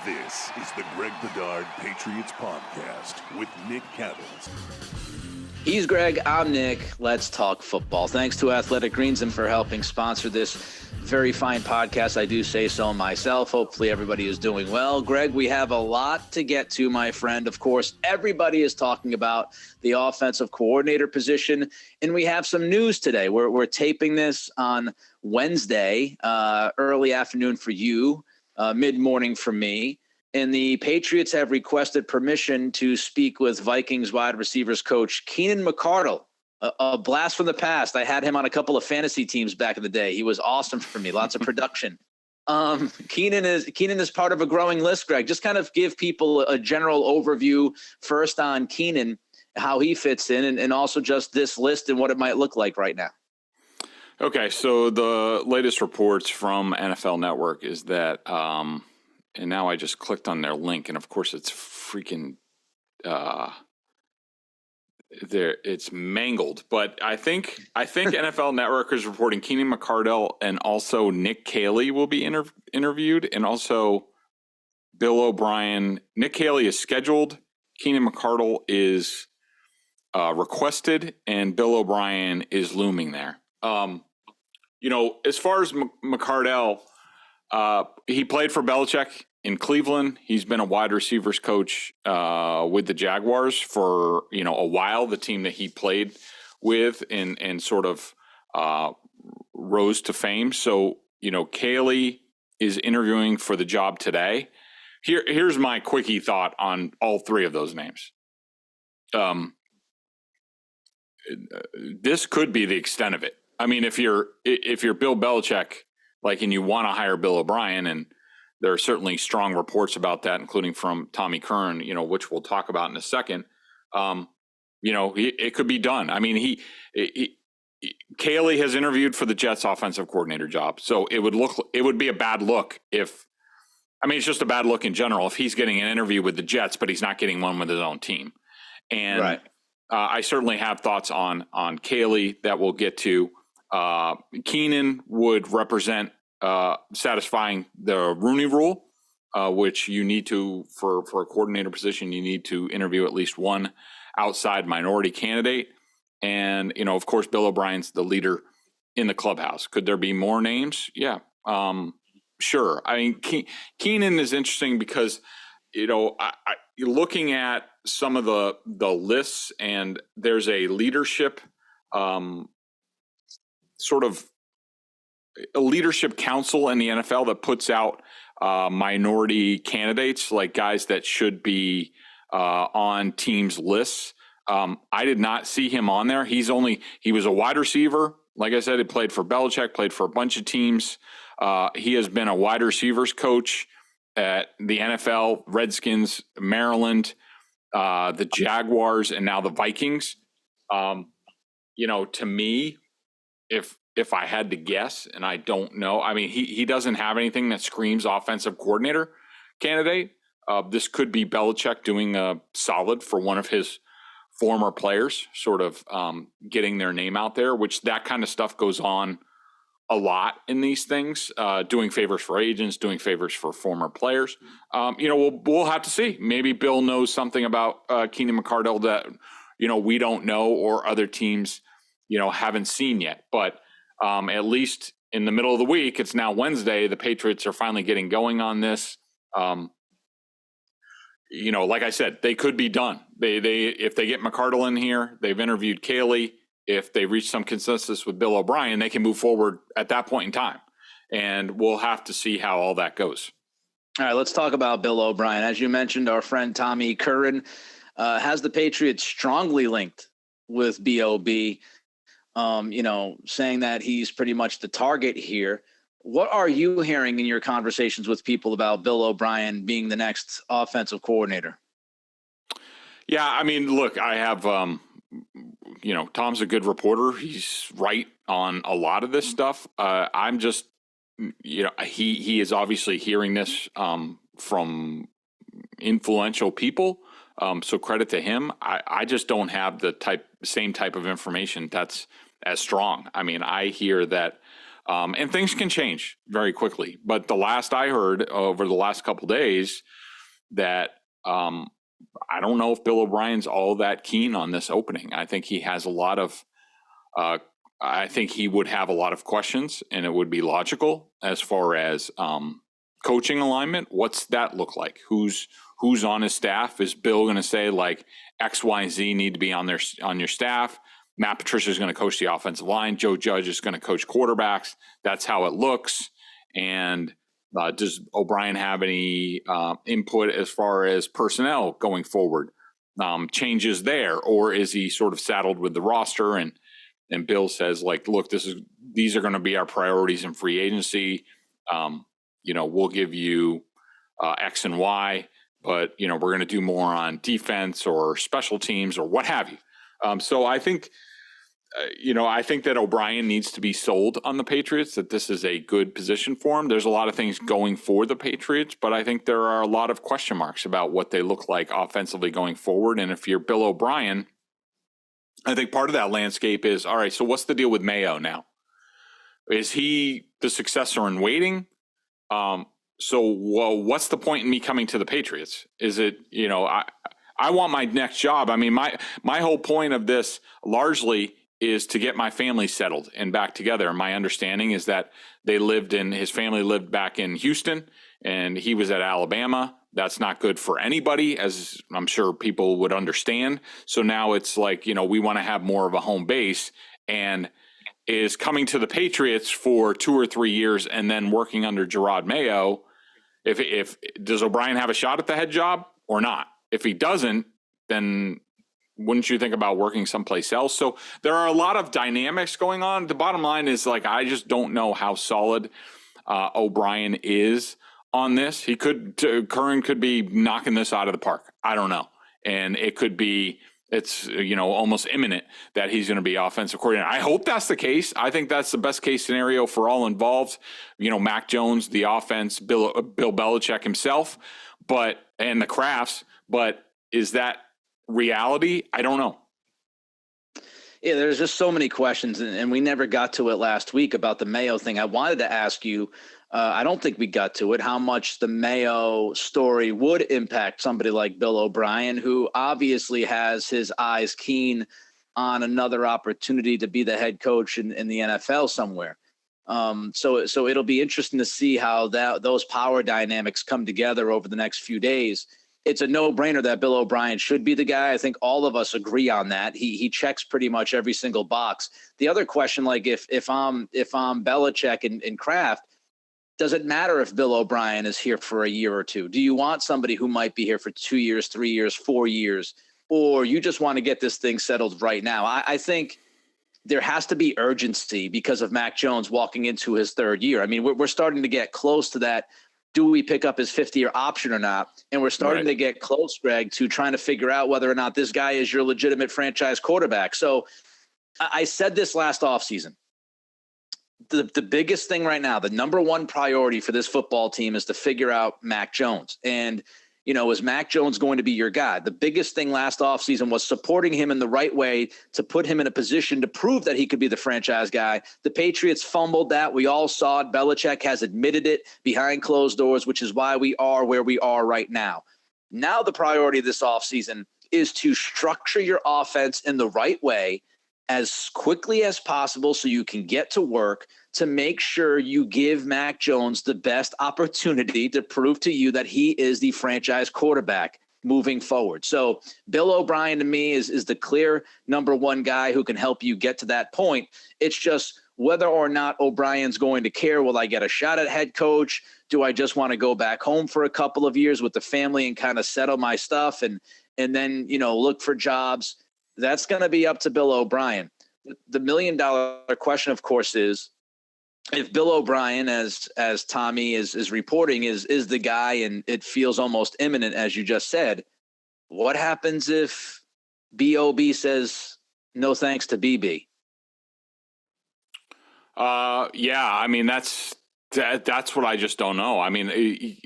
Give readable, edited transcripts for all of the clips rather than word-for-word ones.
This is the Greg Bedard Patriots Podcast with Nick Caley. He's Greg, I'm Nick. Let's talk football. Thanks to Athletic Greens and for helping sponsor this very fine podcast. I do say so myself. Hopefully everybody is doing well. Greg, we have a lot to get to, my friend. Of course, everybody is talking about the offensive coordinator position, and we have some news today. We're taping this on Wednesday, early afternoon for you, mid-morning for me. And the Patriots have requested permission to speak with Vikings wide receivers coach Keenan McCardell, a blast from the past. I had him on a couple of fantasy teams back in the day. He was awesome for me. Lots of production. Keenan is part of a growing list, Greg. Just kind of give people a general overview first on Keenan, how he fits in, and also just this list and what it might look like right now. Okay, so the latest reports from NFL Network is that and now I just clicked on their link, and of course it's freaking it's mangled. But I think NFL Network is reporting Keenan McCardell and also Nick Caley will be interviewed, and also Bill O'Brien. Nick Caley is scheduled. Keenan McCardell is requested, and Bill O'Brien is looming there. As far as McCardell. He played for Belichick in Cleveland. He's been a wide receivers coach with the Jaguars for, a while, the team that he played with and sort of rose to fame. So, Caley is interviewing for the job today. Here's my quickie thought on all three of those names. This could be the extent of it. I mean, if you're Bill Belichick, and you want to hire Bill O'Brien, and there are certainly strong reports about that, including from Tommy Kern, which we'll talk about in a second. It could be done. I mean, Caley has interviewed for the Jets offensive coordinator job, so it would be a bad look it's just a bad look in general if he's getting an interview with the Jets, but he's not getting one with his own team. And right. I certainly have thoughts on Caley that we'll get to. Keenan would represent satisfying the Rooney Rule, which you need to, for a coordinator position, you need to interview at least one outside minority candidate. And, of course, Bill O'Brien's the leader in the clubhouse. Could there be more names? Yeah, sure. I mean, Keenan is interesting because, looking at some of the lists, and there's a leadership sort of a leadership council in the NFL that puts out minority candidates, like guys that should be on teams' lists. I did not see him on there. He was a wide receiver. Like I said, he played for Belichick, played for a bunch of teams. He has been a wide receivers coach at the NFL, Redskins, Maryland, the Jaguars, and now the Vikings. To me, if I had to guess, and I don't know, I mean, he doesn't have anything that screams offensive coordinator candidate. This could be Belichick doing a solid for one of his former players, sort of getting their name out there, which that kind of stuff goes on a lot in these things, doing favors for agents, doing favors for former players. We'll have to see. Maybe Bill knows something about Keenan McCardell that, we don't know, or other teams, haven't seen yet. But at least in the middle of the week, it's now Wednesday, the Patriots are finally getting going on this. Like I said, they could be done. They if they get McCardell in here, they've interviewed Caley. If they reach some consensus with Bill O'Brien, they can move forward at that point in time. And we'll have to see how all that goes. All right, let's talk about Bill O'Brien. As you mentioned, our friend Tommy Curran has the Patriots strongly linked with B.O.B., saying that he's pretty much the target here. What are you hearing in your conversations with people about Bill O'Brien being the next offensive coordinator? Yeah, I mean, look, I have, Tom's a good reporter. He's right on a lot of this stuff. I'm just, he is obviously hearing this from influential people. So credit to him. I just don't have the same type of information that's as strong. I mean, I hear that And things can change very quickly. But the last I heard over the last couple of days that I don't know if Bill O'Brien's all that keen on this opening. I think he has a lot of I think he would have a lot of questions, and it would be logical as far as coaching alignment. What's that look like? Who's on his staff? Is Bill going to say like X, Y, Z need to be on your staff? Matt Patricia is going to coach the offensive line. Joe Judge is going to coach quarterbacks. That's how it looks. And does O'Brien have any input as far as personnel going forward? Changes there, or is he sort of saddled with the roster and Bill says like, look, these are going to be our priorities in free agency. We'll give you X and Y, but we're going to do more on defense or special teams or what have you. So I think, I think that O'Brien needs to be sold on the Patriots, that this is a good position for him. There's a lot of things going for the Patriots, but I think there are a lot of question marks about what they look like offensively going forward. And if you're Bill O'Brien, I think part of that landscape is, all right, so what's the deal with Mayo now? Is he the successor in waiting? What's the point in me coming to the Patriots? Is it, I want my next job. I mean, my whole point of this largely is to get my family settled and back together. My understanding is that his family lived back in Houston and he was at Alabama. That's not good for anybody, as I'm sure people would understand. So now it's like, we want to have more of a home base, and is coming to the Patriots for 2 or 3 years and then working under Gerard Mayo. If does O'Brien have a shot at the head job or not? If he doesn't, then wouldn't you think about working someplace else? So there are a lot of dynamics going on. The bottom line is like, I just don't know how solid O'Brien is on this. Curran could be knocking this out of the park. I don't know. And it could be, it's, almost imminent that he's going to be offensive coordinator. I hope that's the case. I think that's the best case scenario for all involved. Mac Jones, the offense, Bill Belichick himself, and the Crafts. But is that reality? I don't know. Yeah, there's just so many questions, and we never got to it last week about the Mayo thing. I wanted to ask you, I don't think we got to it, how much the Mayo story would impact somebody like Bill O'Brien, who obviously has his eyes keen on another opportunity to be the head coach in the NFL somewhere. So it'll be interesting to see how those power dynamics come together over the next few days. It's a no-brainer that Bill O'Brien should be the guy. I think all of us agree on that. He checks pretty much every single box. The other question, like if I'm Belichick and Kraft, does it matter if Bill O'Brien is here for a year or two? Do you want somebody who might be here for 2 years, 3 years, 4 years, or you just want to get this thing settled right now? I think there has to be urgency because of Mac Jones walking into his third year. I mean, we're starting to get close to that. Do we pick up his 50-year option or not? And we're starting to get close, Greg, to trying to figure out whether or not this guy is your legitimate franchise quarterback. So I said this last offseason. The biggest thing right now, the number one priority for this football team is to figure out Mac Jones. And, is Mac Jones going to be your guy? The biggest thing last offseason was supporting him in the right way to put him in a position to prove that he could be the franchise guy. The Patriots fumbled that. We all saw it. Belichick has admitted it behind closed doors, which is why we are where we are right now. Now the priority of this offseason is to structure your offense in the right way as quickly as possible so you can get to work to make sure you give Mac Jones the best opportunity to prove to you that he is the franchise quarterback moving forward. So Bill O'Brien to me is the clear number one guy who can help you get to that point. It's just whether or not O'Brien's going to care. Will I get a shot at head coach? Do I just want to go back home for a couple of years with the family and kind of settle my stuff and then, look for jobs? That's going to be up to Bill O'Brien. The $1 million question, of course, is if Bill O'Brien, as Tommy is reporting, is the guy and it feels almost imminent, as you just said, what happens if B.O.B. says no thanks to B.B.? Yeah, I mean, that's what I just don't know. I mean,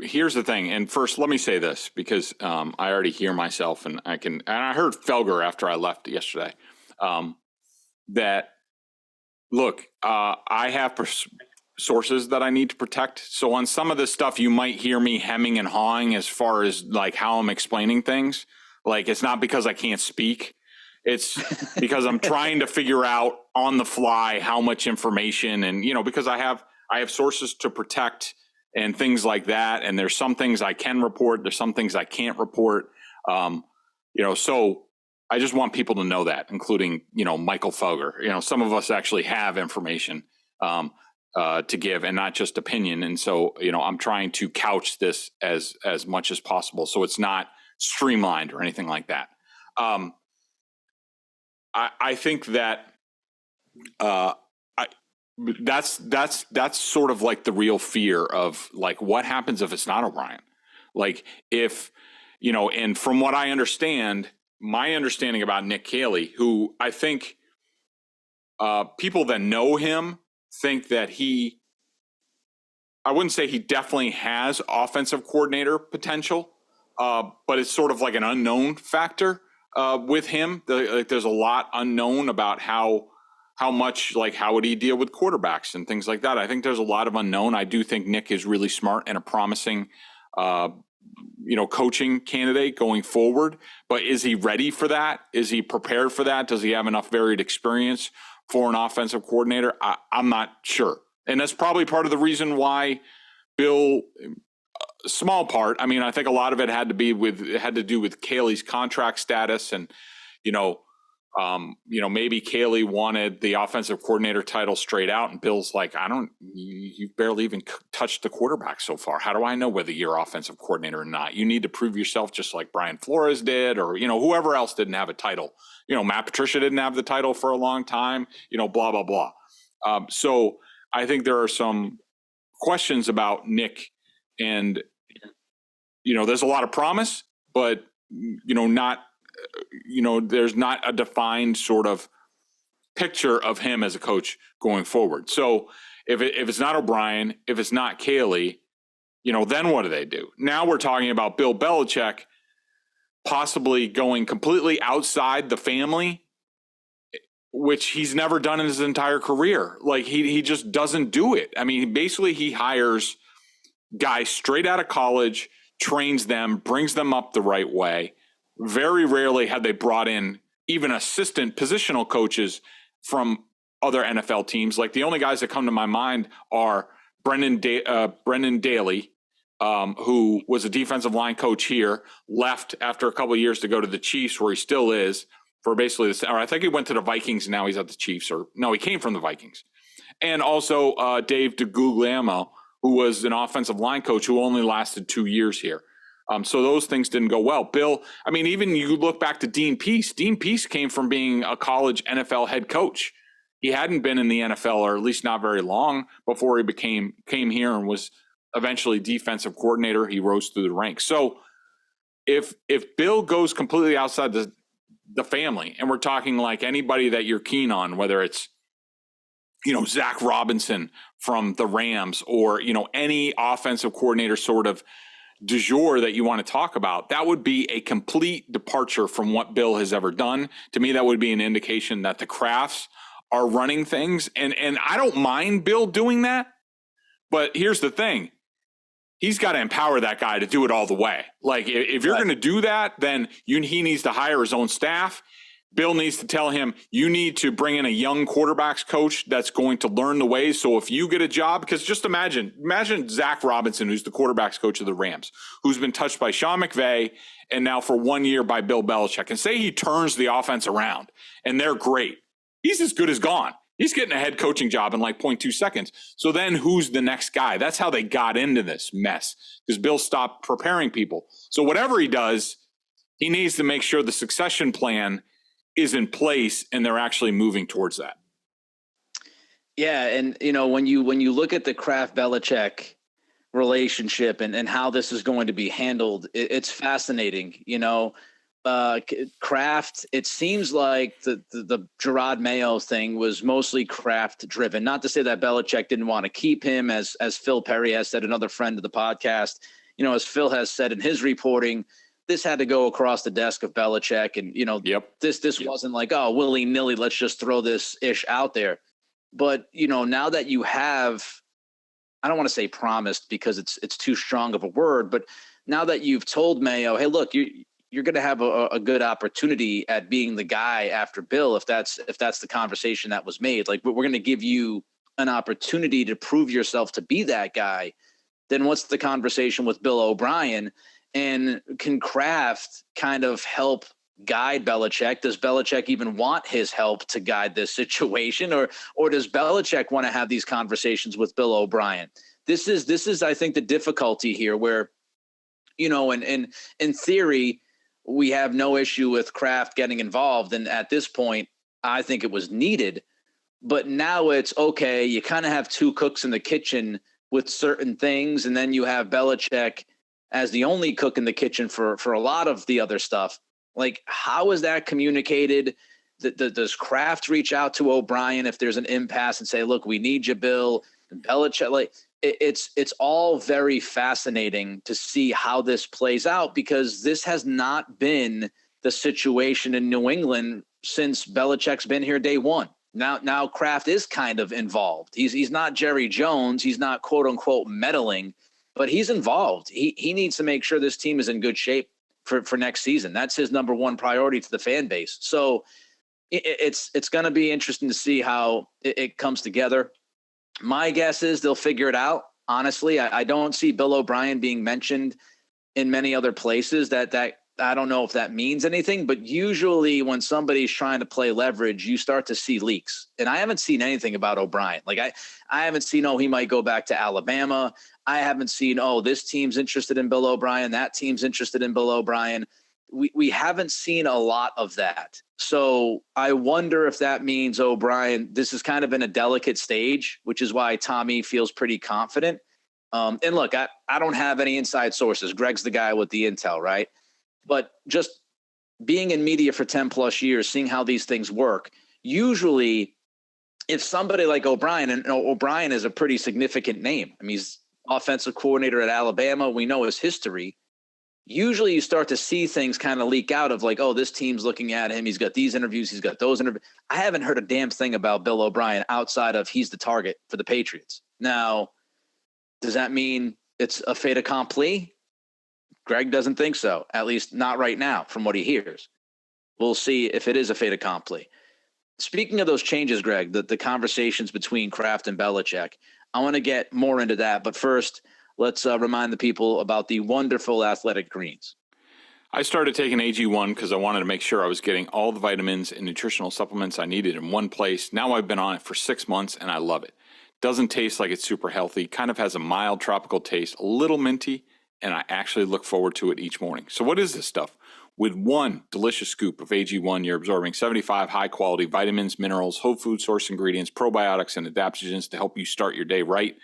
here's the thing. And first, let me say this, because I already hear myself and I heard Felger after I left yesterday, that Look, I have sources that I need to protect. So on some of this stuff, you might hear me hemming and hawing as far as like how I'm explaining things. Like, it's not because I can't speak. It's because I'm trying to figure out on the fly how much information, and, because I have sources to protect and things like that. And there's some things I can report. There's some things I can't report. So I just want people to know that, including, Michael Fogger. Some of us actually have information to give and not just opinion. And so, I'm trying to couch this as much as possible, so it's not streamlined or anything like that. I think that that's sort of like the real fear of like what happens if it's not O'Brien. Like if, and from what I understand, my understanding about Nick Caley, who I think people that know him think that I wouldn't say he definitely has offensive coordinator potential, but it's sort of like an unknown factor with him. There's a lot unknown about how much, like, how would he deal with quarterbacks and things like that. I think there's a lot of unknown. I do think Nick is really smart and a promising, coaching candidate going forward. But is he ready for that? Is he prepared for that? Does he have enough varied experience for an offensive coordinator? I'm not sure. And that's probably part of the reason why Bill, small part. I mean, I think a lot of it had to do with Caley's contract status, and maybe Caley wanted the offensive coordinator title straight out, and Bill's like, you've barely even touched the quarterback so far. How do I know whether you're offensive coordinator or not? You need to prove yourself, just like Brian Flores did, or whoever else didn't have a title. Matt Patricia didn't have the title for a long time. Blah blah blah. So I think there are some questions about Nick. And, there's a lot of promise, but, not, there's not a defined sort of picture of him as a coach going forward. So if it's not O'Brien, if it's not Caley, then what do they do? Now we're talking about Bill Belichick possibly going completely outside the family, which he's never done in his entire career. Like he just doesn't do it. I mean, basically he hires guys straight out of college, trains them, brings them up the right way. Very rarely have they brought in even assistant positional coaches from other NFL teams. Like the only guys that come to my mind are Brendan Daly, who was a defensive line coach here, left after a couple of years to go to the Chiefs, where he still is for basically this. Or I think he went to the Vikings. And now he's at the Chiefs. Or no, he came from the Vikings. And also Dave DeGuglielmo, who was an offensive line coach who only lasted 2 years here. So those things didn't go well. Bill, I mean, even you look back to Dean Pease. Dean Pease came from being a college NFL head coach. He hadn't been in the NFL, or at least not very long, before he came here and was eventually defensive coordinator. He rose through the ranks. So if Bill goes completely outside the family, and we're talking like anybody that you're keen on, whether it's Zach Robinson from the Rams, or, any offensive coordinator sort of du jour that you want to talk about, that would be a complete departure from what Bill has ever done. To me, that would be an indication that the Crafts are running things. And I don't mind Bill doing that. But here's the thing. He's got to empower that guy to do it all the way. Like, if you're going to do that, then he needs to hire his own staff. Bill needs to tell him, you need to bring in a young quarterbacks coach that's going to learn the ways. So if you get a job, because just imagine Zach Robinson, who's the quarterbacks coach of the Rams, who's been touched by Sean McVay and now for 1 year by Bill Belichick, and say he turns the offense around and they're great. He's as good as gone. He's getting a head coaching job in like 0.2 seconds. So then who's the next guy? That's how they got into this mess, because Bill stopped preparing people. So whatever he does, he needs to make sure the succession plan is in place and they're actually moving towards that. Yeah. And, when you look at the Kraft Belichick relationship and how this is going to be handled, it's fascinating. Kraft, it seems like the Gerard Mayo thing was mostly Kraft driven. Not to say that Belichick didn't want to keep him, as Phil Perry has said, another friend of the podcast, as Phil has said in his reporting, this had to go across the desk of Belichick. And, this wasn't like, oh, willy nilly, let's just throw this ish out there. But, now that you have, I don't want to say promised because it's too strong of a word, but now that you've told Mayo, hey, look, you're going to have a good opportunity at being the guy after Bill, if that's the conversation that was made, like we're going to give you an opportunity to prove yourself to be that guy, then what's the conversation with Bill O'Brien? And can Kraft kind of help guide Belichick? Does Belichick even want his help to guide this situation, or does Belichick want to have these conversations with Bill O'Brien? This is I think the difficulty here, where in theory we have no issue with Kraft getting involved, and at this point I think it was needed, but now it's okay, you kind of have two cooks in the kitchen with certain things, and then you have Belichick as the only cook in the kitchen for a lot of the other stuff. Like, how is that communicated? Does Kraft reach out to O'Brien if there's an impasse and say, look, we need you, Bill? And Belichick, like, it's all very fascinating to see how this plays out, because this has not been the situation in New England since Belichick's been here day one. Now Kraft is kind of involved. He's not Jerry Jones. He's not, quote unquote, meddling, but he's involved. He needs to make sure this team is in good shape for next season. That's his number one priority to the fan base. So it's going to be interesting to see how it comes together. My guess is they'll figure it out. Honestly, I don't see Bill O'Brien being mentioned in many other places. That I don't know if that means anything, but usually when somebody's trying to play leverage, you start to see leaks. And I haven't seen anything about O'Brien. Like I haven't seen, he might go back to Alabama. I haven't seen, this team's interested in Bill O'Brien, that team's interested in Bill O'Brien. We haven't seen a lot of that. So I wonder if that means O'Brien, this is kind of in a delicate stage, which is why Tommy feels pretty confident. And look, I don't have any inside sources. Greg's the guy with the intel, right? But just being in media for 10 plus years, seeing how these things work, usually if somebody like O'Brien, and O'Brien is a pretty significant name. I mean, he's offensive coordinator at Alabama. We know his history. Usually you start to see things kind of leak out of like, this team's looking at him. He's got these interviews. He's got those interviews. I haven't heard a damn thing about Bill O'Brien outside of he's the target for the Patriots. Now, does that mean it's a fait accompli? Greg doesn't think so, at least not right now from what he hears. We'll see if it is a fait accompli. Speaking of those changes, Greg, the conversations between Kraft and Belichick, I want to get more into that. But first, let's remind the people about the wonderful Athletic Greens. I started taking AG1 because I wanted to make sure I was getting all the vitamins and nutritional supplements I needed in one place. Now I've been on it for 6 months and I love it. Doesn't taste like it's super healthy, kind of has a mild tropical taste, a little minty, and I actually look forward to it each morning. So what is this stuff? With one delicious scoop of AG1, you're absorbing 75 high-quality vitamins, minerals, whole food source ingredients, probiotics, and adaptogens to help you start your day right.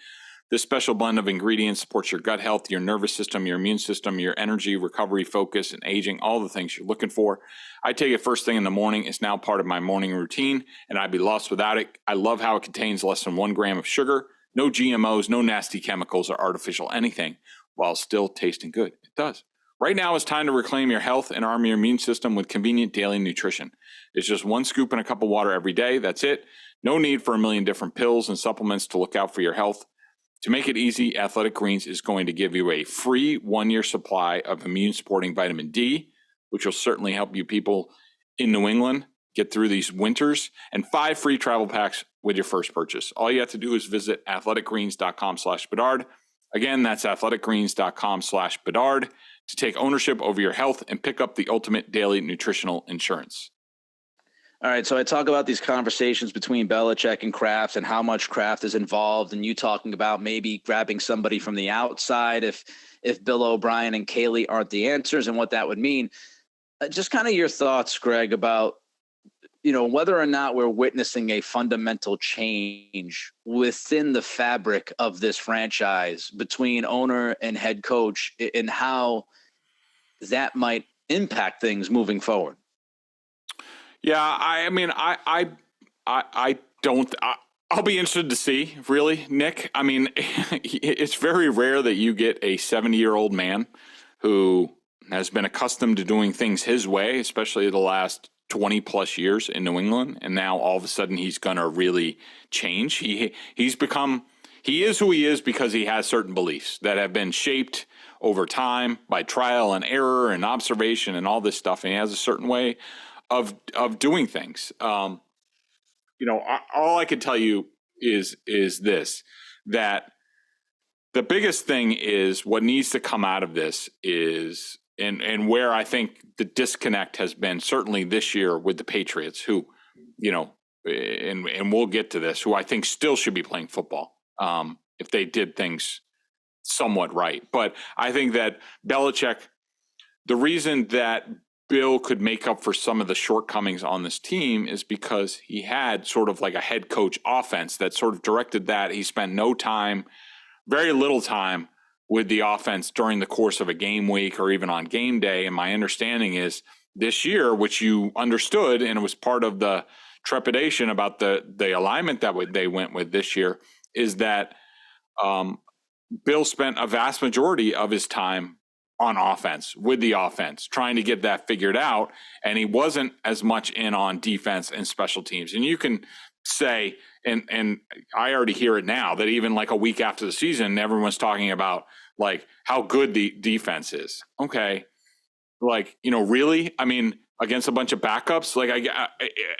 This special blend of ingredients supports your gut health, your nervous system, your immune system, your energy, recovery, focus, and aging, all the things you're looking for. I take it first thing in the morning. It's now part of my morning routine, and I'd be lost without it. I love how it contains less than 1 gram of sugar, no GMOs, no nasty chemicals or artificial anything, while still tasting good. It does. Right now, it's time to reclaim your health and arm your immune system with convenient daily nutrition. It's just 1 scoop in a cup of water every day. That's it. No need for a million different pills and supplements to look out for your health. To make it easy, Athletic Greens is going to give you a free 1-year supply of immune-supporting vitamin D, which will certainly help you people in New England get through these winters, and 5 free travel packs with your first purchase. All you have to do is visit athleticgreens.com/Bedard. Again, that's athleticgreens.com/Bedard to take ownership over your health and pick up the ultimate daily nutritional insurance. All right, so I talk about these conversations between Belichick and Kraft and how much Kraft is involved, and you talking about maybe grabbing somebody from the outside if Bill O'Brien and Caley aren't the answers and what that would mean. Just kind of your thoughts, Greg, about whether or not we're witnessing a fundamental change within the fabric of this franchise between owner and head coach and how that might impact things moving forward. Yeah, I mean, I don't. I'll be interested to see, really, Nick. I mean, it's very rare that you get a 70-year-old man who has been accustomed to doing things his way, especially the last 20 plus years in New England, and now all of a sudden he's going to really change. He is who he is because he has certain beliefs that have been shaped over time by trial and error and observation and all this stuff. And he has a certain way of doing things. All I can tell you is this, that the biggest thing is what needs to come out of this is, and where I think the disconnect has been certainly this year with the Patriots, who, and we'll get to this, who I think still should be playing football if they did things somewhat right. But I think that Belichick, the reason that Bill could make up for some of the shortcomings on this team is because he had sort of like a head coach offense that sort of directed that. He spent very little time with the offense during the course of a game week or even on game day. And my understanding is this year, which you understood, and it was part of the trepidation about the alignment that they went with this year, is that Bill spent a vast majority of his time on offense, with the offense, trying to get that figured out. And he wasn't as much in on defense and special teams. And you can say, and I already hear it now, that even like a week after the season, everyone's talking about like how good the defense is. Okay. Like, really? I mean, against a bunch of backups, like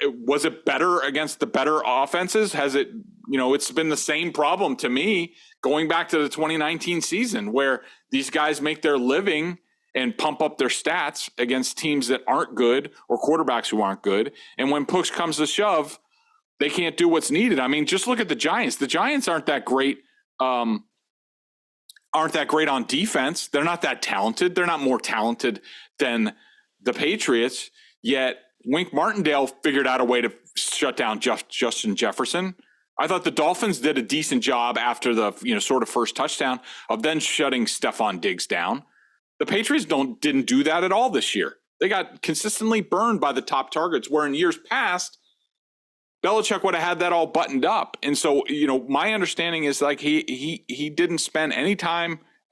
was it better against the better offenses? Has it, it's been the same problem to me going back to the 2019 season, where these guys make their living and pump up their stats against teams that aren't good or quarterbacks who aren't good. And when push comes to shove, they can't do what's needed. I mean, just look at the Giants. The Giants aren't that great. Aren't that great on defense. They're not that talented. They're not more talented than the Patriots. Yet Wink Martindale figured out a way to shut down Justin Jefferson. I thought the Dolphins did a decent job after the sort of first touchdown of then shutting Stephon Diggs down. The Patriots didn't do that at all this year. They got consistently burned by the top targets, where in years past, Belichick would have had that all buttoned up. And so, my understanding is like he didn't spend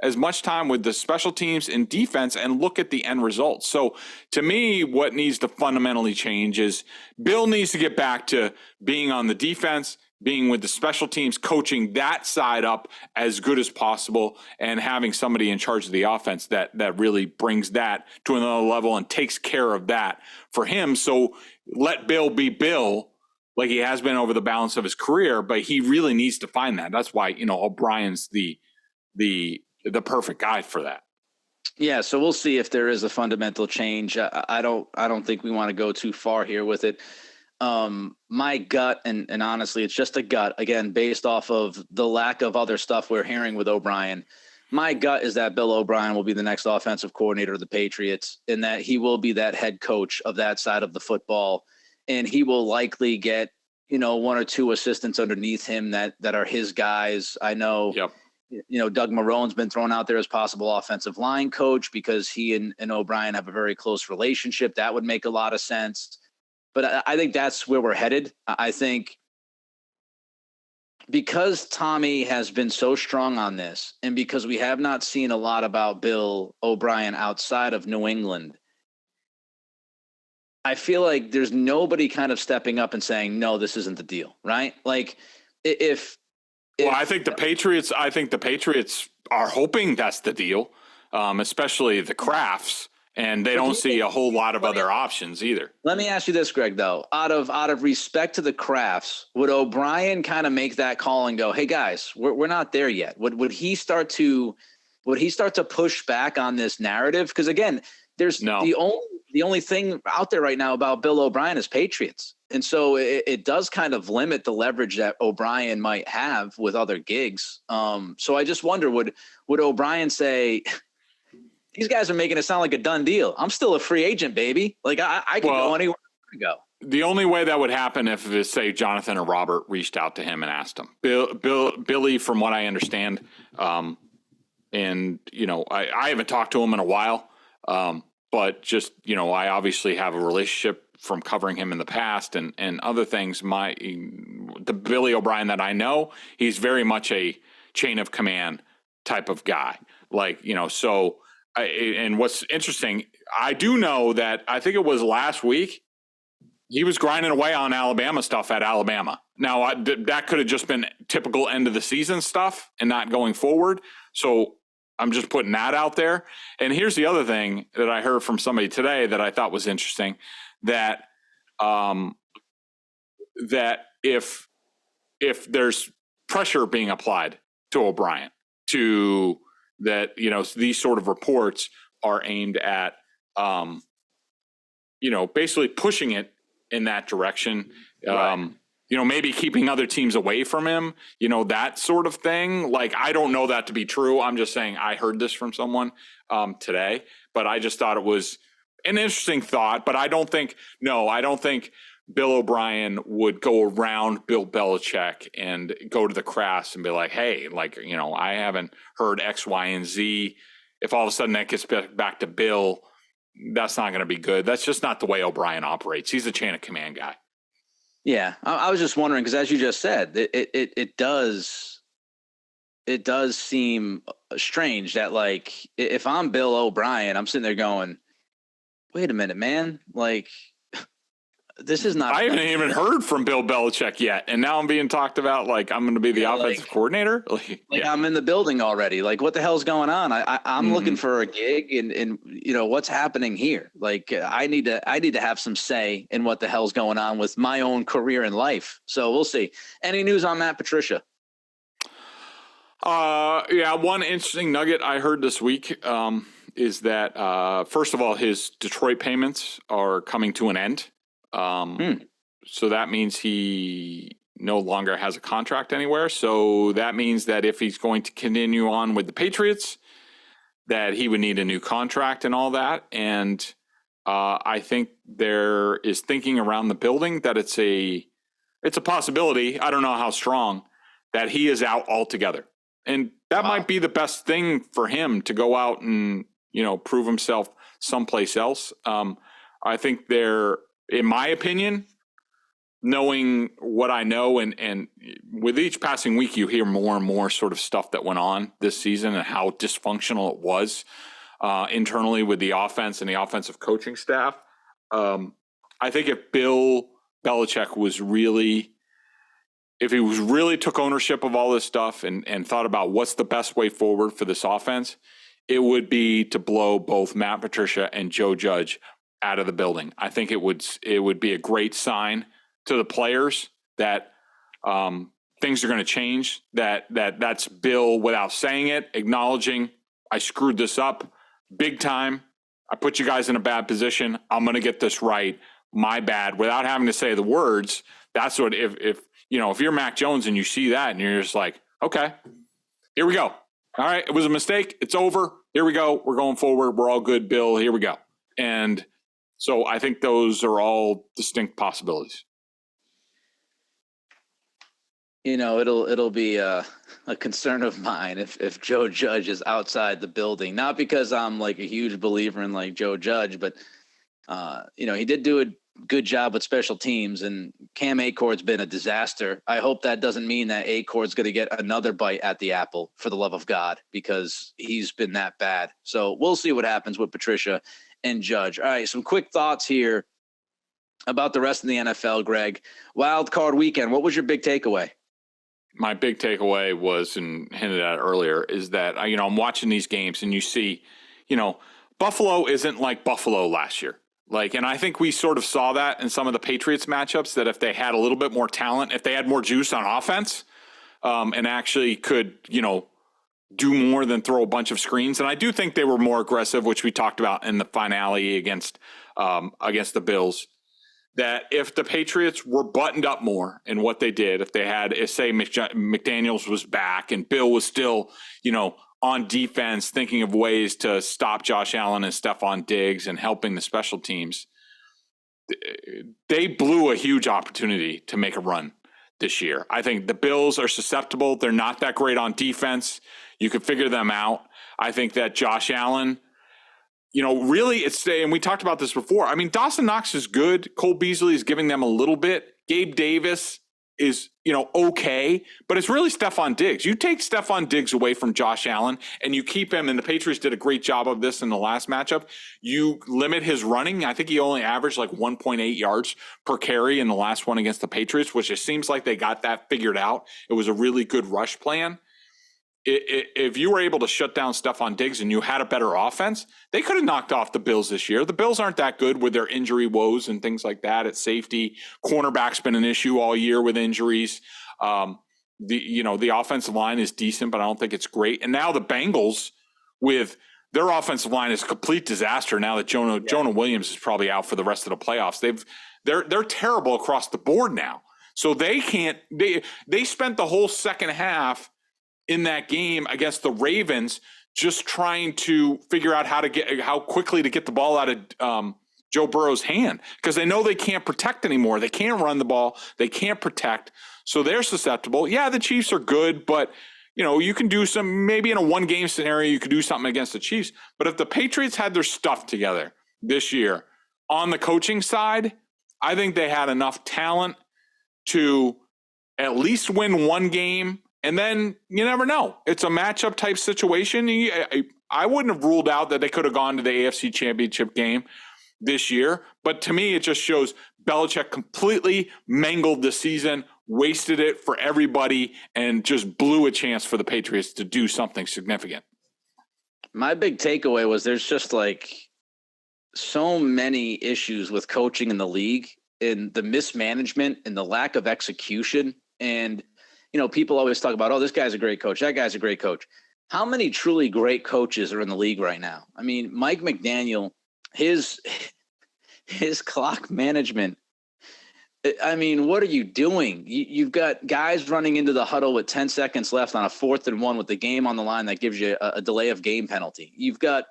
as much time with the special teams and defense, and look at the end result. So to me, what needs to fundamentally change is Bill needs to get back to being on the defense, being with the special teams, coaching that side up as good as possible, and having somebody in charge of the offense that really brings that to another level and takes care of that for him. So let Bill be Bill, like he has been over the balance of his career, but he really needs to find that. That's why, O'Brien's the perfect guy for that. Yeah, so we'll see if there is a fundamental change. I don't think we want to go too far here with it. My gut, and honestly, it's just a gut, again, based off of the lack of other stuff we're hearing with O'Brien. My gut is that Bill O'Brien will be the next offensive coordinator of the Patriots, and that he will be that head coach of that side of the football. And he will likely get, one or two assistants underneath him that are his guys. I know, Yep. Doug Marrone's been thrown out there as possible offensive line coach because he and O'Brien have a very close relationship. That would make a lot of sense. But I think that's where we're headed. I think because Tommy has been so strong on this, and because we have not seen a lot about Bill O'Brien outside of New England, I feel like there's nobody kind of stepping up and saying, no, this isn't the deal, right? Like I think the Patriots are hoping that's the deal, especially the Crafts, and they don't see a whole lot of other options either. Let me ask you this, Greg, though, out of respect to the Crafts, would O'Brien kind of make that call and go, hey guys, we're not there yet? Would he start to push back on this narrative? Because again, there's the only thing out there right now about Bill O'Brien is Patriots. And so it does kind of limit the leverage that O'Brien might have with other gigs. So I just wonder, would O'Brien say, these guys are making it sound like a done deal. I'm still a free agent, baby. Like I could go anywhere I go. The only way that would happen if, say, Jonathan or Robert reached out to him and asked him. Billy, from what I understand, and, I haven't talked to him in a while, but just, I obviously have a relationship from covering him in the past and other things. The Billy O'Brien that I know, he's very much a chain of command type of guy. And what's interesting, I do know that I think it was last week, he was grinding away on Alabama stuff at Alabama. Now, that could have just been typical end of the season stuff and not going forward. So I'm just putting that out there. And here's the other thing that I heard from somebody today that I thought was interesting, that that if there's pressure being applied to O'Brien, to that, these sort of reports are aimed at, basically pushing it in that direction, right. Maybe keeping other teams away from him, that sort of thing. Like, I don't know that to be true. I'm just saying I heard this from someone today, but I just thought it was an interesting thought. But I don't think Bill O'Brien would go around Bill Belichick and go to the crass and be like, hey, I haven't heard X, Y, and Z. If all of a sudden that gets back to Bill, that's not going to be good. That's just not the way O'Brien operates. He's a chain of command guy. Yeah, I was just wondering, because as you just said, it does seem strange that, like, if I'm Bill O'Brien, I'm sitting there going, wait a minute, man, like, this is not. I haven't even heard from Bill Belichick yet, and now I'm being talked about like I'm going to be the offensive coordinator. I'm in the building already. Like, what the hell's going on? I'm looking for a gig, and what's happening here? Like, I need to have some say in what the hell's going on with my own career and life. So we'll see. Any news on Matt Patricia? One interesting nugget I heard this week is that first of all, his Detroit payments are coming to an end. So that means he no longer has a contract anywhere. So that means that if he's going to continue on with the Patriots, that he would need a new contract and all that. And I think there is thinking around the building that it's a possibility. I don't know how strong, that he is out altogether. And that might be the best thing for him, to go out and, prove himself someplace else. I think in my opinion, knowing what I know, and with each passing week, you hear more and more sort of stuff that went on this season and how dysfunctional it was internally with the offense and the offensive coaching staff. I think if Bill Belichick if he really took ownership of all this stuff and thought about what's the best way forward for this offense, it would be to blow both Matt Patricia and Joe Judge out of the building. I think it would be a great sign to the players that things are going to change, that's Bill, without saying it, acknowledging, I screwed this up big time. I put you guys in a bad position. I'm going to get this right. My bad, without having to say the words. That's what, if you're Mac Jones and you see that and you're just like, okay, here we go. All right. It was a mistake. It's over. Here we go. We're going forward. We're all good, Bill. Here we go. And so I think those are all distinct possibilities. It'll be a concern of mine if Joe Judge is outside the building, not because I'm like a huge believer in like Joe Judge, but he did do a good job with special teams, and Cam Akord's been a disaster. I hope that doesn't mean that Akord's going to get another bite at the apple, for the love of God, because he's been that bad. So we'll see what happens with Patricia and Judge. All right, some quick thoughts here about the rest of the NFL, Greg. Wild card weekend. What was your big takeaway? My big takeaway was, and hinted at earlier, is that, I'm watching these games and you see, Buffalo isn't like Buffalo last year. And I think we sort of saw that in some of the Patriots matchups, that if they had a little bit more talent, if they had more juice on offense, and actually could, do more than throw a bunch of screens. And I do think they were more aggressive, which we talked about in the finale against the Bills, that if the Patriots were buttoned up more in what they did, if say McDaniels was back and Bill was still, on defense, thinking of ways to stop Josh Allen and Stephon Diggs and helping the special teams, they blew a huge opportunity to make a run this year. I think the Bills are susceptible. They're not that great on defense. You could figure them out. I think that Josh Allen, really and we talked about this before. I mean, Dawson Knox is good. Cole Beasley is giving them a little bit. Gabe Davis is, okay, but it's really Stephon Diggs. You take Stephon Diggs away from Josh Allen and you keep him, and the Patriots did a great job of this in the last matchup. You limit his running. I think he only averaged like 1.8 yards per carry in the last one against the Patriots, which it seems like they got that figured out. It was a really good rush plan. If you were able to shut down Stephon Diggs and you had a better offense, they could have knocked off the Bills this year. The Bills aren't that good with their injury woes and things like that at safety. Cornerback's been an issue all year with injuries. The offensive line is decent, but I don't think it's great. And now the Bengals, with their offensive line, is a complete disaster now that Jonah Williams is probably out for the rest of the playoffs. They're terrible across the board now. So they spent the whole second half in that game against the Ravens, just trying to figure out how quickly to get the ball out of Joe Burrow's hand, because they know they can't protect anymore. They can't run the ball. They can't protect. So they're susceptible. Yeah, the Chiefs are good, but you can do maybe in a one game scenario, you could do something against the Chiefs. But if the Patriots had their stuff together this year on the coaching side, I think they had enough talent to at least win one game. And then you never know. It's a matchup type situation. I wouldn't have ruled out that they could have gone to the AFC Championship game this year. But to me, it just shows Belichick completely mangled the season, wasted it for everybody, and just blew a chance for the Patriots to do something significant. My big takeaway was there's just like so many issues with coaching in the league, and the mismanagement and the lack of execution. And people always talk about, this guy's a great coach. That guy's a great coach. How many truly great coaches are in the league right now? I mean, Mike McDaniel, his clock management. I mean, what are you doing? You've got guys running into the huddle with 10 seconds left on a 4th and 1 with the game on the line that gives you a delay of game penalty. You've got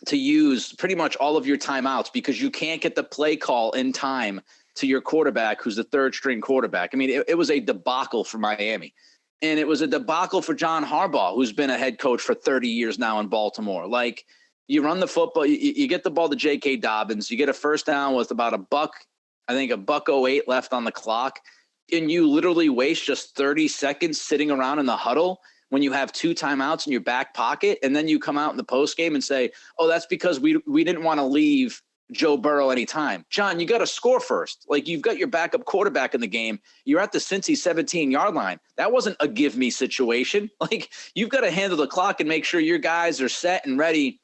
to use pretty much all of your timeouts because you can't get the play call in time to your quarterback, who's the third string quarterback. I mean, it was a debacle for Miami. And it was a debacle for John Harbaugh, who's been a head coach for 30 years now in Baltimore. Like, you run the football, you get the ball to J.K. Dobbins, you get a first down with about $1.08 left on the clock, and you literally waste just 30 seconds sitting around in the huddle when you have 2 timeouts in your back pocket, and then you come out in the postgame and say, that's because we didn't want to leave Joe Burrow anytime. John, you got to score first. Like, you've got your backup quarterback in the game. You're at the Cincy 17-yard line. That wasn't a give me situation. Like, you've got to handle the clock and make sure your guys are set and ready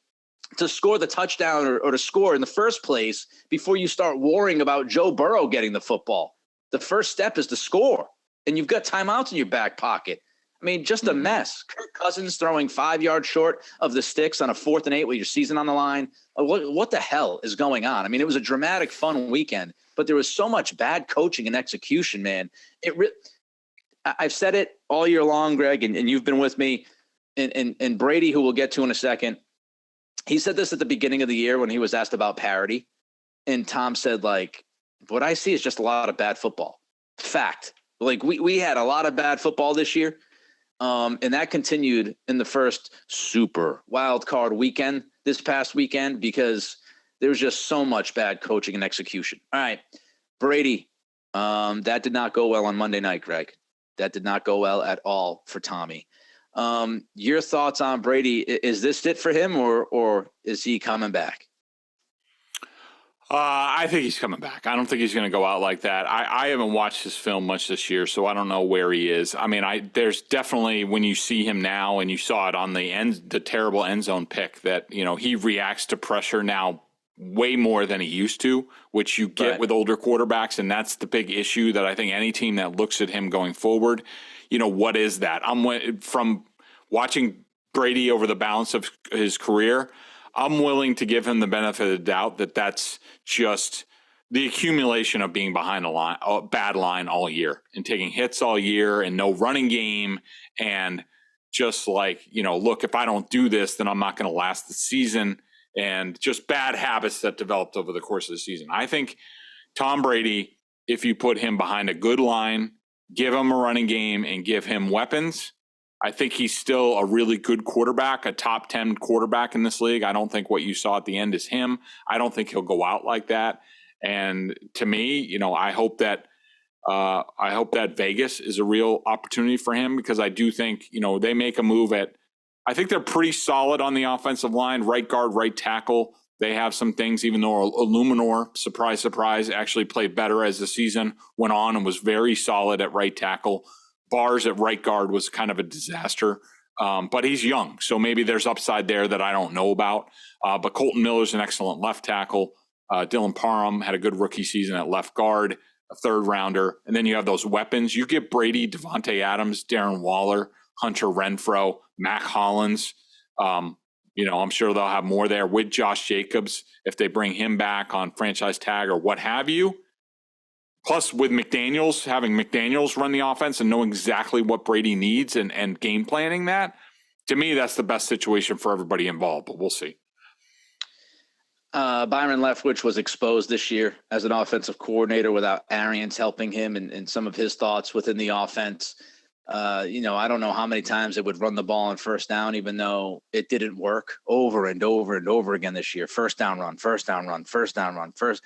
to score the touchdown or to score in the first place before you start worrying about Joe Burrow getting the football. The first step is to score, and you've got timeouts in your back pocket. I mean, just a mess. Kirk Cousins throwing 5 yards short of the sticks on a 4th and 8 with your season on the line. What the hell is going on? I mean, it was a dramatic, fun weekend, but there was so much bad coaching and execution, man. I've said it all year long, Greg, and you've been with me. And Brady, who we'll get to in a second, he said this at the beginning of the year when he was asked about parity. And Tom said, like, what I see is just a lot of bad football. Fact. Like, we had a lot of bad football this year. And that continued in the first super wild card weekend this past weekend because there was just so much bad coaching and execution. All right, Brady, that did not go well on Monday night, Greg. That did not go well at all for Tommy. Your thoughts on Brady? Is this it for him, or is he coming back? I think he's coming back. I don't think he's going to go out like that. I haven't watched his film much this year, so I don't know where he is. I mean, there's definitely, when you see him now, and you saw it on the terrible end zone pick, that he reacts to pressure now way more than he used to, which you get with older quarterbacks, and that's the big issue that I think any team that looks at him going forward, what is that? From watching Brady over the balance of his career, I'm willing to give him the benefit of the doubt that that's just the accumulation of being behind a bad line all year and taking hits all year and no running game. And just like, look, if I don't do this, then I'm not going to last the season, and just bad habits that developed over the course of the season. I think Tom Brady, if you put him behind a good line, give him a running game and give him weapons, I think he's still a really good quarterback, a top 10 quarterback in this league. I don't think what you saw at the end is him. I don't think he'll go out like that. And to me, I hope that I hope that Vegas is a real opportunity for him, because I do think, they make a move I think they're pretty solid on the offensive line, right guard, right tackle. They have some things, even though Illuminor, surprise, surprise, actually played better as the season went on and was very solid at right tackle. Bars at right guard was kind of a disaster, but he's young, so maybe there's upside there that I don't know about. But Colton Miller's an excellent left tackle. Dylan Parham had a good rookie season at left guard, a third rounder. And then you have those weapons. You get Brady, Devontae Adams, Darren Waller, Hunter Renfrow, Mac Hollins. I'm sure they'll have more there with Josh Jacobs if they bring him back on franchise tag or what have you. Plus, with McDaniels, having McDaniels run the offense and knowing exactly what Brady needs and game planning that, to me, that's the best situation for everybody involved, but we'll see. Byron Leftwich was exposed this year as an offensive coordinator without Arians helping him and some of his thoughts within the offense. I don't know how many times it would run the ball on first down, even though it didn't work over and over and over again this year. First down run, first down run, first down run, first.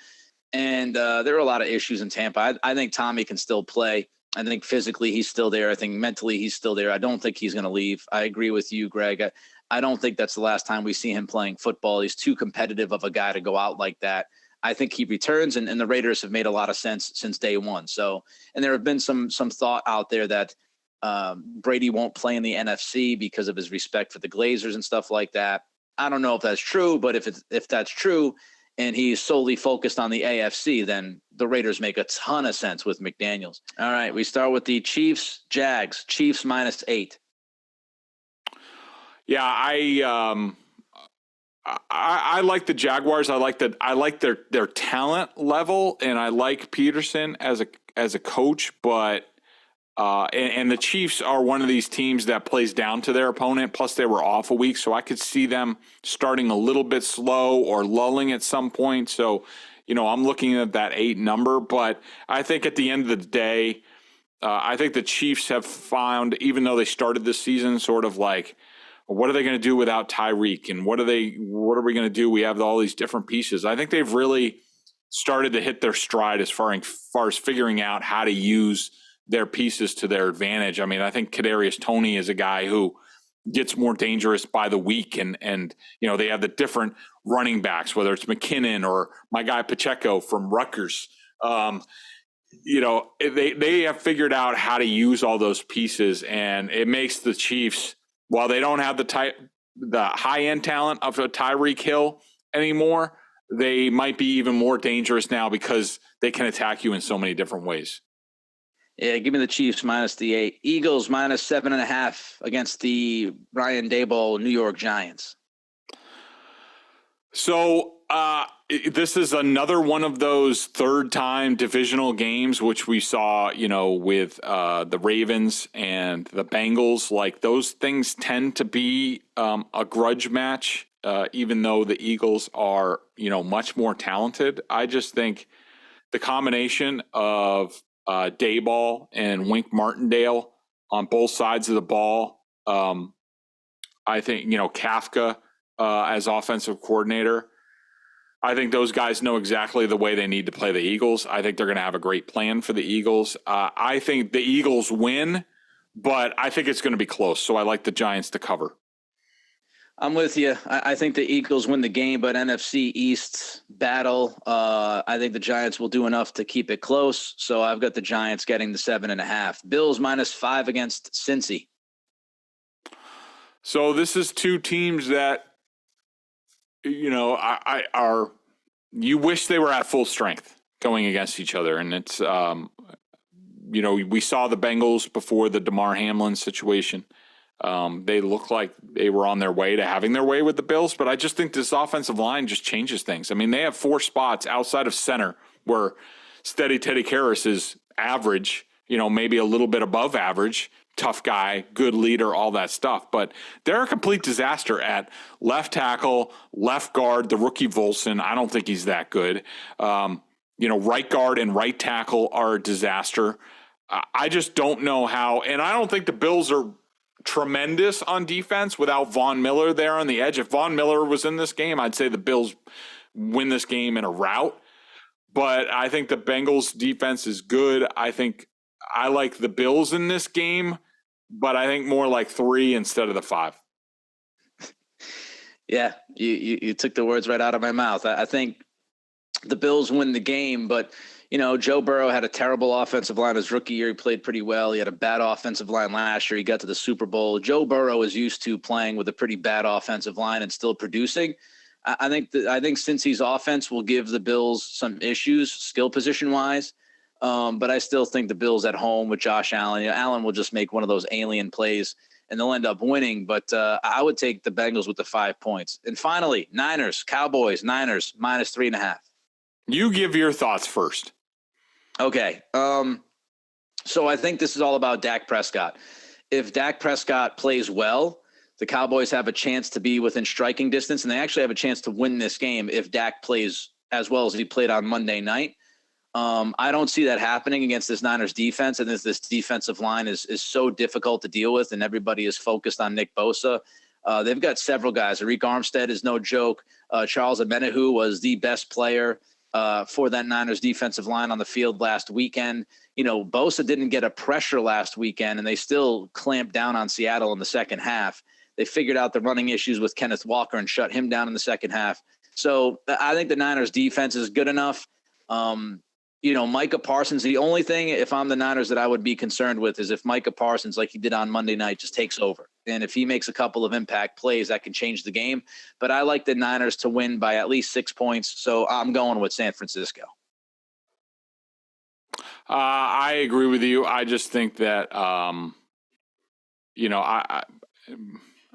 And there are a lot of issues in Tampa. I think Tommy can still play. I think physically he's still there. I think mentally he's still there. I don't think he's going to leave. I agree with you, Greg. I don't think that's the last time we see him playing football. He's too competitive of a guy to go out like that. I think he returns, and the Raiders have made a lot of sense since day one. So, and there have been some thought out there that Brady won't play in the NFC because of his respect for the Glazers and stuff like that. I don't know if that's true, but if that's true and he's solely focused on the AFC, then the Raiders make a ton of sense with McDaniels. All right, we start with the Chiefs, Jags. Chiefs -8. Yeah, I like the Jaguars. I like their talent level, and I like Peterson as a coach. But and the Chiefs are one of these teams that plays down to their opponent. Plus, they were off a week, so I could see them starting a little bit slow or lulling at some point. So, I'm looking at that 8 number. But I think at the end of the day, I think the Chiefs have found, even though they started this season sort of like, what are they going to do without Tyreek? And what are we going to do? We have all these different pieces. I think they've really started to hit their stride as far as figuring out how to use their pieces to their advantage. I mean, I think Kadarius Toney is a guy who gets more dangerous by the week. And they have the different running backs, whether it's McKinnon or my guy Pacheco from Rutgers. They have figured out how to use all those pieces, and it makes the Chiefs, while they don't have the high-end talent of a Tyreek Hill anymore, they might be even more dangerous now because they can attack you in so many different ways. Yeah, give me the Chiefs -8. Eagles -7.5 against the Brian Daboll New York Giants. So this is another one of those third-time divisional games, which we saw, with the Ravens and the Bengals. Like, those things tend to be a grudge match, even though the Eagles are, much more talented. I just think the combination of Daboll and Wink Martindale on both sides of the ball. I think, Kafka as offensive coordinator, I think those guys know exactly the way they need to play the Eagles. I think they're going to have a great plan for the Eagles. I think the Eagles win, but I think it's going to be close. So I like the Giants to cover. I'm with you. I think the Eagles win the game, but NFC East battle, I think the Giants will do enough to keep it close. So I've got the Giants getting the 7.5. Bills -5 against Cincy. So this is two teams that, you wish they were at full strength going against each other. And it's, we saw the Bengals before the Damar Hamlin situation. They look like they were on their way to having their way with the Bills, but I just think this offensive line just changes things. I mean, they have 4 spots outside of center where Steady Teddy Karras is average, maybe a little bit above average, tough guy, good leader, all that stuff. But they're a complete disaster at left tackle, left guard, the rookie Volson. I don't think he's that good. Right guard and right tackle are a disaster. I just don't know how, and I don't think the Bills are tremendous on defense without Von Miller there on the edge. If Von Miller was in this game, I'd say the Bills win this game in a rout. but I think the Bengals defense is good. I think I like the Bills in this game, but I think more like 3 instead of the 5. Yeah, you took the words right out of my mouth. I think the Bills win the game, but Joe Burrow had a terrible offensive line his rookie year. He played pretty well. He had a bad offensive line last year. He got to the Super Bowl. Joe Burrow is used to playing with a pretty bad offensive line and still producing. I think Cincy's offense will give the Bills some issues skill position wise. But I still think the Bills at home with Josh Allen. Allen will just make one of those alien plays and they'll end up winning. But I would take the Bengals with the 5 points. And finally, Cowboys, Niners, -3.5. You give your thoughts first. Okay. So I think this is all about Dak Prescott. If Dak Prescott plays well, the Cowboys have a chance to be within striking distance, and they actually have a chance to win this game if Dak plays as well as he played on Monday night. I don't see that happening against this Niners defense, and this defensive line is so difficult to deal with, and everybody is focused on Nick Bosa. They've got several guys. Arik Armstead is no joke. Charles Omenihu was the best player for that Niners defensive line on the field last weekend. Bosa didn't get a pressure last weekend, and they still clamped down on Seattle in the second half. They figured out the running issues with Kenneth Walker and shut him down in the second half. So I think the Niners defense is good enough. Micah Parsons, the only thing, if I'm the Niners, that I would be concerned with is if Micah Parsons, like he did on Monday night, just takes over. And if he makes a couple of impact plays, that can change the game. But I like the Niners to win by at least 6 points. So I'm going with San Francisco. I agree with you. I just think that,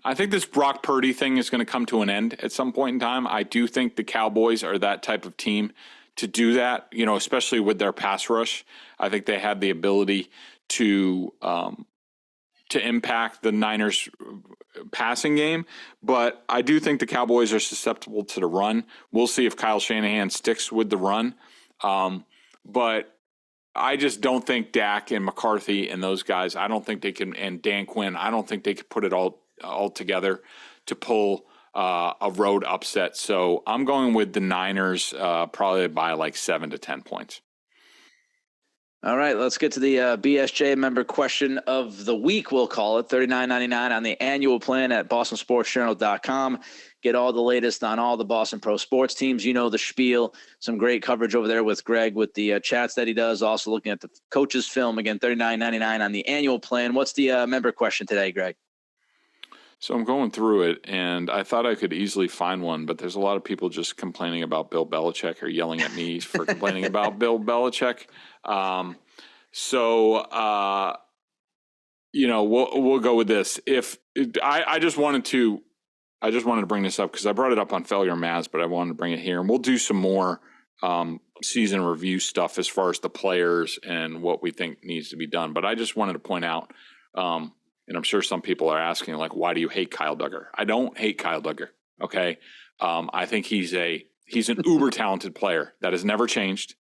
I think this Brock Purdy thing is going to come to an end at some point in time. I do think the Cowboys are that type of team to do that, especially with their pass rush. I think they have the ability to impact the Niners passing game, but I do think the Cowboys are susceptible to the run. We'll see if Kyle Shanahan sticks with the run. But I just don't think Dak and McCarthy and those guys, I don't think they can, and Dan Quinn, I don't think they could put it all together to pull a road upset. So I'm going with the Niners probably by like 7 to 10 points. All right, let's get to the BSJ member question of the week, we'll call it. $39.99 on the annual plan at bostonsportsjournal.com. Get all the latest on all the Boston Pro sports teams. You know the spiel. Some great coverage over there with Greg with the chats that he does. Also looking at the coaches film. Again, $39.99 on the annual plan. What's the member question today, Greg? So I'm going through it, and I thought I could easily find one, but there's a lot of people just complaining about Bill Belichick or yelling at me for complaining about Bill Belichick. We'll go with this. I just wanted to bring this up because I brought it up on Failure Maz, but I wanted to bring it here, and we'll do some more season review stuff as far as the players and what we think needs to be done. But I just wanted to point out, and I'm sure some people are asking, like, why do you hate Kyle Duggar? I don't hate Kyle Duggar. Okay. I think he's an uber talented player that has never changed.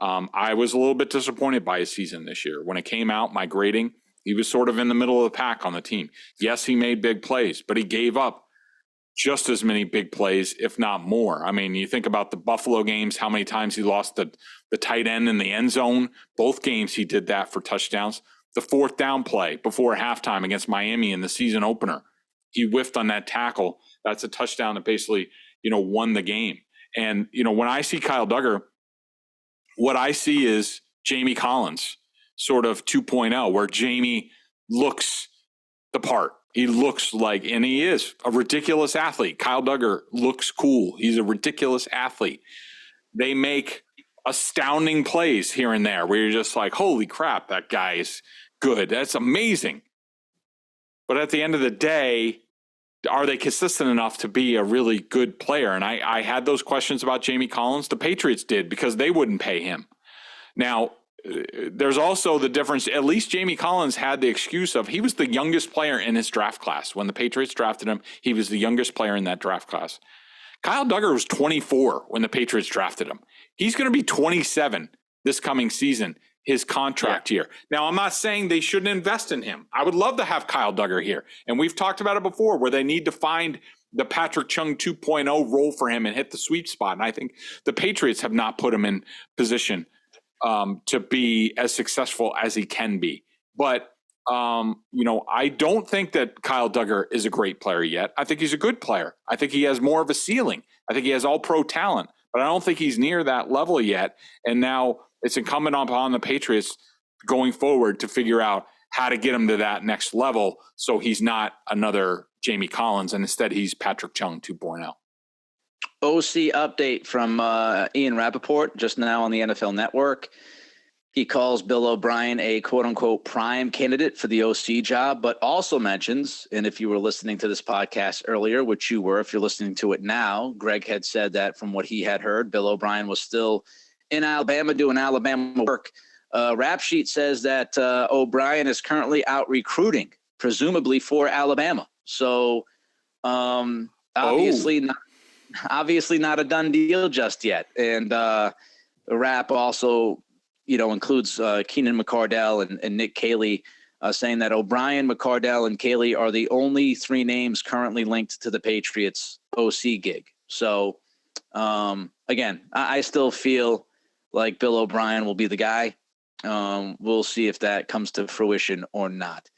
I was a little bit disappointed by his season this year. When it came out, my grading, he was sort of in the middle of the pack on the team. Yes, he made big plays, but he gave up just as many big plays, if not more. I mean, you think about the Buffalo games, how many times he lost the tight end in the end zone. Both games he did that for touchdowns. The fourth down play before halftime against Miami in the season opener, he whiffed on that tackle. That's a touchdown that basically, won the game. And, when I see Kyle Duggar, what I see is Jamie Collins sort of 2.0, where Jamie looks the part. He looks like, and he is a ridiculous athlete. Kyle Duggar looks cool. He's a ridiculous athlete. They make astounding plays here and there where you're just like, holy crap, that guy is good. That's amazing. But at the end of the day, are they consistent enough to be a really good player? And I had those questions about Jamie Collins. The Patriots did because they wouldn't pay him. Now, there's also the difference. At least Jamie Collins had the excuse of he was the youngest player in his draft class. When the Patriots drafted him, he was the youngest player in that draft class. Kyle Duggar was 24 when the Patriots drafted him. He's going to be 27 this coming season, his contract year. Now, I'm not saying they shouldn't invest in him. I would love to have Kyle Duggar here. And we've talked about it before where they need to find the Patrick Chung 2.0 role for him and hit the sweet spot. And I think the Patriots have not put him in position to be as successful as he can be. But, I don't think that Kyle Duggar is a great player yet. I think he's a good player. I think he has more of a ceiling. I think he has all-pro talent, but I don't think he's near that level yet. And now it's incumbent upon the Patriots going forward to figure out how to get him to that next level so he's not another Jamie Collins, and instead he's Patrick Chung 2.0. OC update from Ian Rappaport just now on the NFL Network. He calls Bill O'Brien a quote-unquote prime candidate for the OC job, but also mentions, and if you were listening to this podcast earlier, which you were, if you're listening to it now, Greg had said that from what he had heard, Bill O'Brien was still in Alabama doing Alabama work. Rap Sheet says that O'Brien is currently out recruiting, presumably for Alabama. So obviously not a done deal just yet. And Rap also includes Keenan McCardell and Nick Caley, saying that O'Brien, McCardell, and Caley are the only three names currently linked to the Patriots OC gig. So, again, I still feel like Bill O'Brien will be the guy. We'll see if that comes to fruition or not.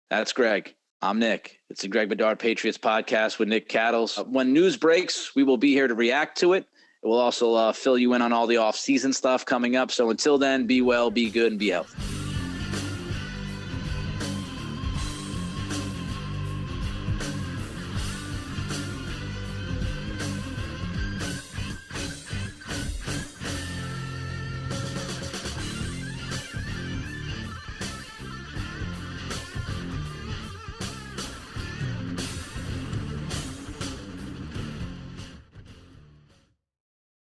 That's Greg. I'm Nick. It's the Greg Bedard Patriots Podcast with Nick Cattles. When news breaks, we will be here to react to it. We'll also fill you in on all the off-season stuff coming up. So until then, be well, be good, and be healthy.